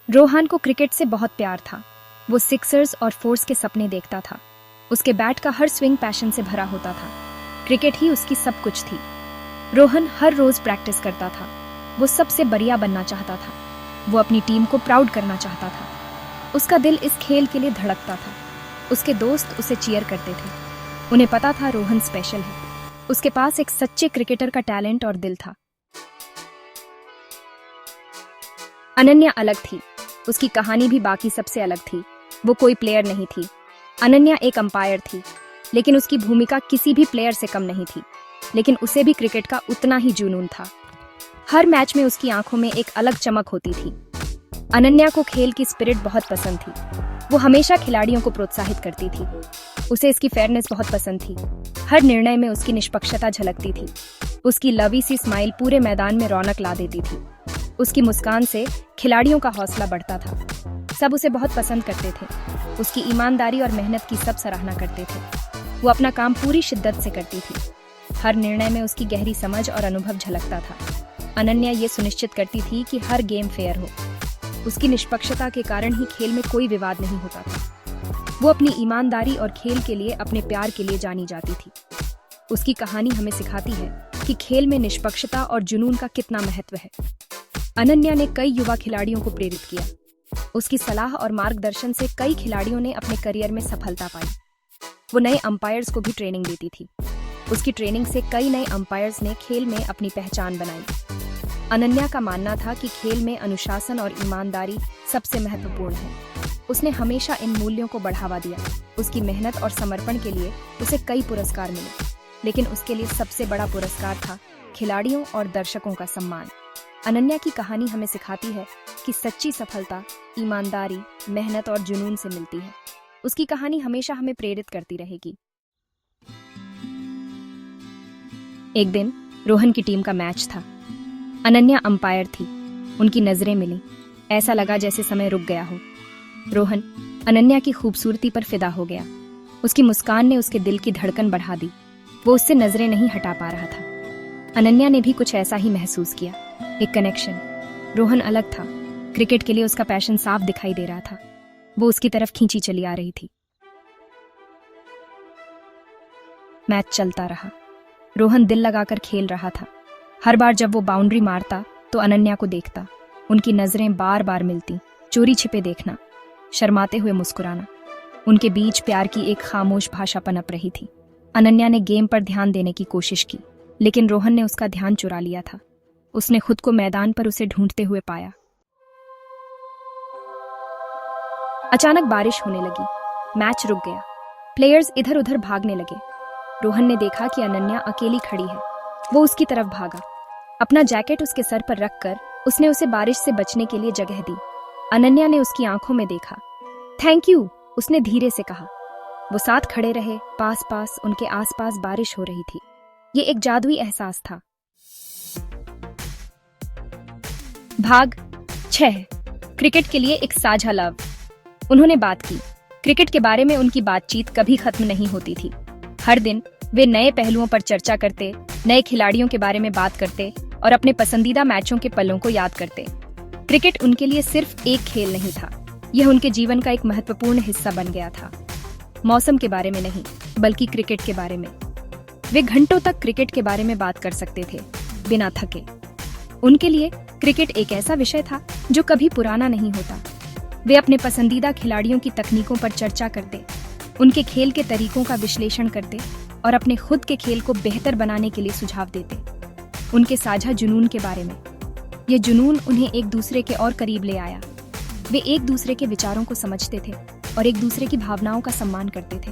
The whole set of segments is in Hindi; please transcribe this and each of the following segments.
रोहन को क्रिकेट से बहुत प्यार था। वो सिक्सर्स और फोर्स के सपने देखता था। उसके बैट का हर स्विंग पैशन से भरा होता था। क्रिकेट ही उसकी सब कुछ थी। रोहन हर रोज प्रैक्टिस करता था। वो सबसे बढ़िया बनना चाहता था। वो अपनी टीम को प्राउड करना चाहता था। उसका दिल इस खेल के लिए धड़कता था। उसके दोस्त उसे चीयर करते थे। उन्हें पता था रोहन स्पेशल है। उसके पास एक सच्चे क्रिकेटर का टैलेंट और दिल था। अनन्या अलग थी। उसकी कहानी भी बाकी सबसे अलग थी। वो कोई प्लेयर नहीं थी। अनन्या एक अंपायर थी, लेकिन उसकी भूमिका किसी भी प्लेयर से कम नहीं थी। लेकिन उसे भी क्रिकेट का उतना ही जुनून था। हर मैच में उसकी आंखों में एक अलग चमक होती थी। अनन्या को खेल की स्पिरिट बहुत पसंद थी। वो हमेशा खिलाड़ियों को प्रोत्साहित करती थी। उसे इसकी फेयरनेस बहुत पसंद थी। हर निर्णय में उसकी निष्पक्षता झलकती थी। उसकी लवी सी स्माइल पूरे मैदान में रौनक ला देती थी। उसकी मुस्कान से खिलाड़ियों का हौसला बढ़ता था। सब उसे बहुत पसंद करते थे। उसकी ईमानदारी और मेहनत की सब सराहना करते थे। वो अपना काम पूरी शिद्दत से करती थी। हर निर्णय में उसकी गहरी समझ और अनुभव झलकता था। अनन्या ये सुनिश्चित करती थी कि हर गेम फेयर हो। उसकी निष्पक्षता के कारण ही खेल में कोई विवाद नहीं होता था। वो अपनी ईमानदारी और खेल के लिए अपने प्यार के लिए जानी जाती थी। उसकी कहानी हमें सिखाती है कि खेल में निष्पक्षता और जुनून का कितना महत्व है। अनन्या ने कई युवा खिलाड़ियों को प्रेरित किया। उसकी सलाह और मार्गदर्शन से कई खिलाड़ियों ने अपने करियर में सफलता पाई। वो नए अंपायर्स को भी ट्रेनिंग देती थी। उसकी ट्रेनिंग से कई नए अंपायर्स ने खेल में अपनी पहचान बनाई। अनन्या का मानना था कि खेल में अनुशासन और ईमानदारी सबसे महत्वपूर्ण है। उसने हमेशा इन मूल्यों को बढ़ावा दिया। उसकी मेहनत और समर्पण के लिए उसे कई पुरस्कार मिले, लेकिन उसके लिए सबसे बड़ा पुरस्कार था खिलाड़ियों और दर्शकों का सम्मान। अनन्या की कहानी हमें सिखाती है कि सच्ची सफलता ईमानदारी, मेहनत और जुनून से मिलती है। उसकी कहानी हमेशा हमें प्रेरित करती रहेगी। एक दिन रोहन की टीम का मैच था। अनन्या अंपायर थी। उनकी नजरें मिली। ऐसा लगा जैसे समय रुक गया हो। रोहन अनन्या की खूबसूरती पर फिदा हो गया। उसकी मुस्कान ने उसके दिल की धड़कन बढ़ा दी। वो उससे नजरें नहीं हटा पा रहा था। अनन्या ने भी कुछ ऐसा ही महसूस किया, एक कनेक्शन। रोहन अलग था। क्रिकेट के लिए उसका पैशन साफ दिखाई दे रहा था। वो उसकी तरफ खींची चली आ रही थी। मैच चलता रहा। रोहन दिल लगाकर खेल रहा था। हर बार जब वो बाउंड्री मारता तो अनन्या को देखता। उनकी नजरें बार बार मिलती। चोरी छिपे देखना, शर्माते हुए मुस्कुराना। उनके बीच प्यार की एक खामोश भाषा पनप रही थी। अनन्या ने गेम पर ध्यान देने की कोशिश की, लेकिन रोहन ने उसका ध्यान चुरा लिया था। उसने खुद को मैदान पर उसे ढूंढते हुए पाया। अचानक बारिश होने लगी। मैच रुक गया। प्लेयर्स इधर उधर भागने लगे। रोहन ने देखा कि अनन्या अकेली खड़ी है। वो उसकी तरफ भागा। अपना जैकेट उसके सर पर रखकर उसने उसे बारिश से बचने के लिए जगह दी। अनन्या ने उसकी आंखों में देखा। थैंक यू, उसने धीरे से कहा। वो साथ खड़े रहे। पास पास उनके आसपास बारिश हो रही थी। ये एक जादुई एहसास था। भाग 6। क्रिकेट के लिए एक साझा लव। उन्होंने बात की। क्रिकेट के बारे में उनकी बातचीत कभी खत्म नहीं होती थी। हर दिन वे नए पहलुओं पर चर्चा करते, नए खिलाड़ियों के बारे में बात करते और अपने पसंदीदा मैचों के पलों को याद करते। क्रिकेट उनके लिए सिर्फ एक खेल नहीं था, यह उनके जीवन का एक महत्वपूर्ण हिस्सा बन गया था। मौसम के बारे में नहीं, बल्कि क्रिकेट के बारे में। वे घंटों तक क्रिकेट के बारे में बात कर सकते थे, बिना थके। उनके लिए क्रिकेट एक ऐसा विषय था जो कभी पुराना नहीं होता। वे अपने पसंदीदा खिलाड़ियों की तकनीकों पर चर्चा करते, उनके खेल के तरीकों का विश्लेषण करते और अपने खुद के खेल को बेहतर बनाने के लिए सुझाव देते। उनके साझा जुनून के बारे में। यह जुनून उन्हें एक दूसरे के और करीब ले आया। वे एक दूसरे के विचारों को समझते थे और एक दूसरे की भावनाओं का सम्मान करते थे।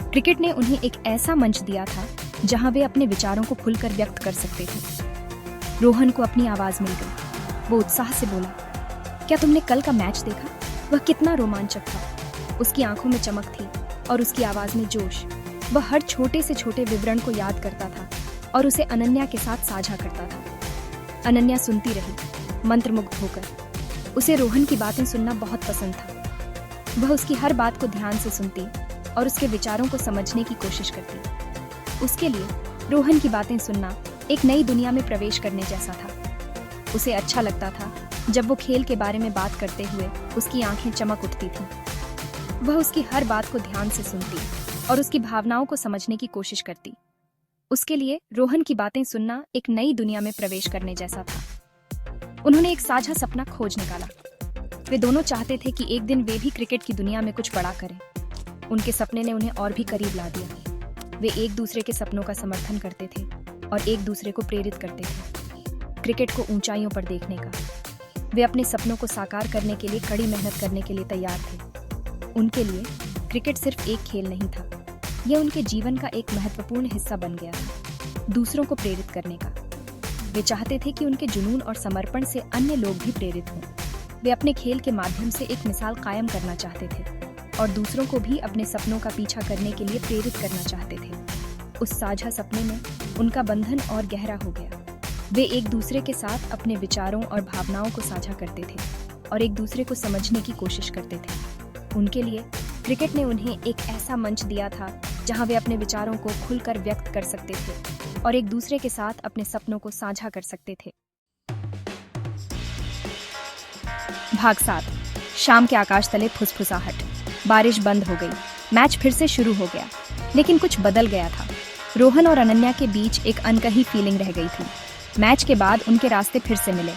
क्रिकेट ने उन्हें एक ऐसा मंच दिया था जहां वे अपने विचारों को खुलकर व्यक्त कर सकते थे। रोहन को अपनी आवाज मिल गई। वो उत्साह से बोला, क्या तुमने कल का मैच देखा? वह कितना रोमांचक था। उसकी आंखों में चमक थी और उसकी आवाज में जोश। वह हर छोटे से छोटे विवरण को याद करता था और उसे अनन्या के साथ साझा करता था। अनन्या सुनती रही, मंत्रमुग्ध होकर। उसे रोहन की बातें सुनना बहुत पसंद था। वह उसकी हर बात को ध्यान से सुनती और उसके विचारों को समझने की कोशिश करती। उसके लिए रोहन की बातें सुनना एक नई दुनिया में प्रवेश करने जैसा था। उसे अच्छा लगता था जब वो खेल के बारे में बात करते हुए उसकी आंखें चमक उठती थीं। वह उसकी हर बात को ध्यान से सुनती और उसकी भावनाओं को समझने की कोशिश करती। उसके लिए रोहन की बातें सुनना एक नई दुनिया में प्रवेश करने जैसा था। उन्होंने एक साझा सपना खोज निकाला। वे दोनों चाहते थे कि एक दिन वे भी क्रिकेट की दुनिया में कुछ बड़ा करें। उनके सपने ने उन्हें और भी करीब ला दिया। वे एक दूसरे के सपनों का समर्थन करते थे और एक दूसरे को प्रेरित करते थे क्रिकेट को ऊंचाइयों पर देखने का। वे अपने सपनों को साकार करने के लिए कड़ी मेहनत करने के लिए तैयार थे। उनके लिए क्रिकेट सिर्फ एक खेल नहीं था, यह उनके जीवन का एक महत्वपूर्ण हिस्सा बन गया था, दूसरों को प्रेरित करने का। वे चाहते थे कि उनके जुनून और समर्पण से अन्य लोग भी प्रेरित हों। वे अपने खेल के माध्यम से एक मिसाल कायम करना चाहते थे और दूसरों को भी अपने सपनों का पीछा करने के लिए प्रेरित करना चाहते थे। उस साझा सपने में उनका बंधन और गहरा हो गया। वे एक दूसरे के साथ अपने विचारों और भावनाओं को साझा करते थे और एक दूसरे को समझने की कोशिश करते थे। उनके लिए क्रिकेट ने उन्हें एक ऐसा मंच दिया था जहां वे अपने विचारों को खुलकर व्यक्त कर सकते थे और एक दूसरे के साथ अपने सपनों को साझा कर सकते थे। भाग 7। शाम के आकाश तले फुसफुसाहट। बारिश बंद हो गई। मैच फिर से शुरू हो गया, लेकिन कुछ बदल गया था। रोहन और अनन्या के बीच एक अनकही फीलिंग रह गई थी। मैच के बाद उनके रास्ते फिर से मिले।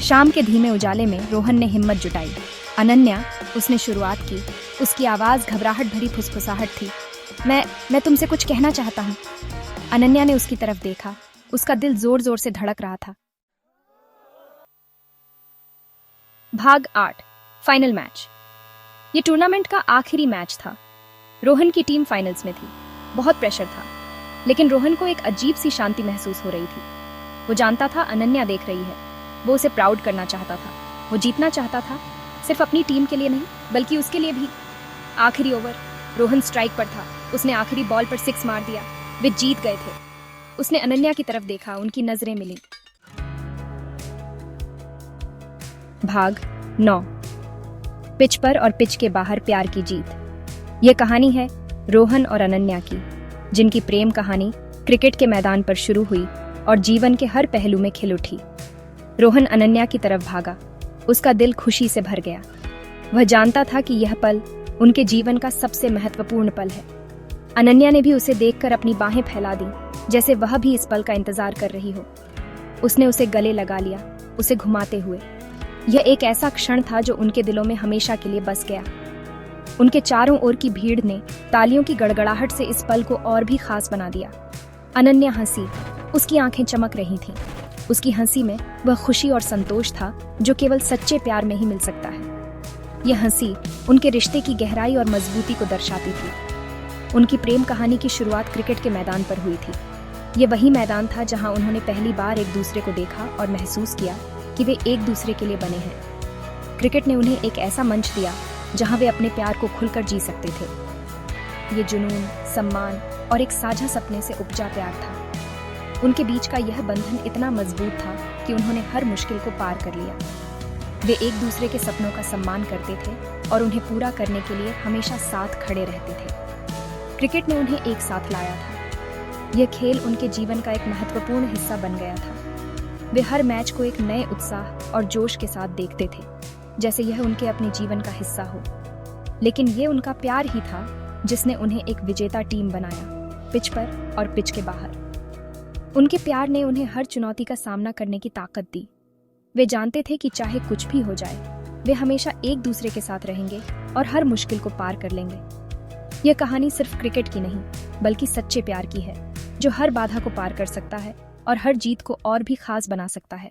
शाम के धीमे उजाले में रोहन ने हिम्मत जुटाई। अनन्या, उसने शुरुआत की। उसकी आवाज़ घबराहट भरी फुसफुसाहट थी। मैं तुमसे कुछ कहना चाहता हूँ। अनन्या ने उसकी तरफ देखा। उसका दिल जोर जोर से धड़क रहा था। भाग 8। Final match. ये टूर्नामेंट का आखिरी मैच था। रोहन की टीम फाइनल्स में थी। बहुत प्रेशर था, लेकिन रोहन को एक अजीब सी शांति महसूस हो रही थी। वो जानता था अनन्या देख रही है। वो उसे प्राउड करना चाहता था। वो जीतना चाहता था, सिर्फ अपनी टीम के लिए नहीं, बल्कि उसके लिए भी। आखिरी ओवर, रोहन स्ट्राइक पर था। उसने आखिरी बॉल पर 6 मार दिया। वे जीत गए थे। उसने अनन्या की तरफ देखा। उनकी नजरें मिली। भाग 9। पिच पर और पिच के बाहर प्यार की जीत। यह कहानी है रोहन और अनन्या की, जिनकी प्रेम कहानी क्रिकेट के मैदान पर शुरू हुई और जीवन के हर पहलू में खिल उठी। रोहन अनन्या की तरफ भागा। उसका दिल खुशी से भर गया। वह जानता था कि यह पल उनके जीवन का सबसे महत्वपूर्ण पल है। अनन्या ने भी उसे देखकर अपनी बाहें फैला दी, जैसे वह भी इस पल का इंतजार कर रही हो। उसने उसे गले लगा लिया, उसे घुमाते हुए। यह एक ऐसा क्षण था जो उनके दिलों में हमेशा के लिए बस गया। उनके चारों ओर की भीड़ ने तालियों की गड़गड़ाहट से इस पल को और भी खास बना दिया। अनन्या हंसी। उसकी आंखें चमक रही थीं। उसकी हंसी में वह खुशी और संतोष था जो केवल सच्चे प्यार में ही मिल सकता है। यह हंसी उनके रिश्ते की गहराई और मजबूती को दर्शाती थी। उनकी प्रेम कहानी की शुरुआत क्रिकेट के मैदान पर हुई थी। ये वही मैदान था जहां उन्होंने पहली बार एक दूसरे को देखा और महसूस किया कि वे एक दूसरे के लिए बने हैं। क्रिकेट ने उन्हें एक ऐसा मंच दिया जहां वे अपने प्यार को खुलकर जी सकते थे। ये जुनून, सम्मान और एक साझा सपने से उपजा प्यार था। उनके बीच का यह बंधन इतना मजबूत था कि उन्होंने हर मुश्किल को पार कर लिया। वे एक दूसरे के सपनों का सम्मान करते थे और उन्हें पूरा करने के लिए हमेशा साथ खड़े रहते थे। क्रिकेट ने उन्हें एक साथ लाया था। यह खेल उनके जीवन का एक महत्वपूर्ण हिस्सा बन गया था। वे हर मैच को एक नए उत्साह और जोश के साथ देखते थे, जैसे यह उनके अपने जीवन का हिस्सा हो। लेकिन ये उनका प्यार ही था जिसने उन्हें एक विजेता टीम बनाया, पिच पर और पिच के बाहर। उनके प्यार ने उन्हें हर चुनौती का सामना करने की ताकत दी। वे जानते थे कि चाहे कुछ भी हो जाए, वे हमेशा एक दूसरे के साथ रहेंगे और हर मुश्किल को पार कर लेंगे। यह कहानी सिर्फ क्रिकेट की नहीं, बल्कि सच्चे प्यार की है, जो हर बाधा को पार कर सकता है और हर जीत को और भी खास बना सकता है।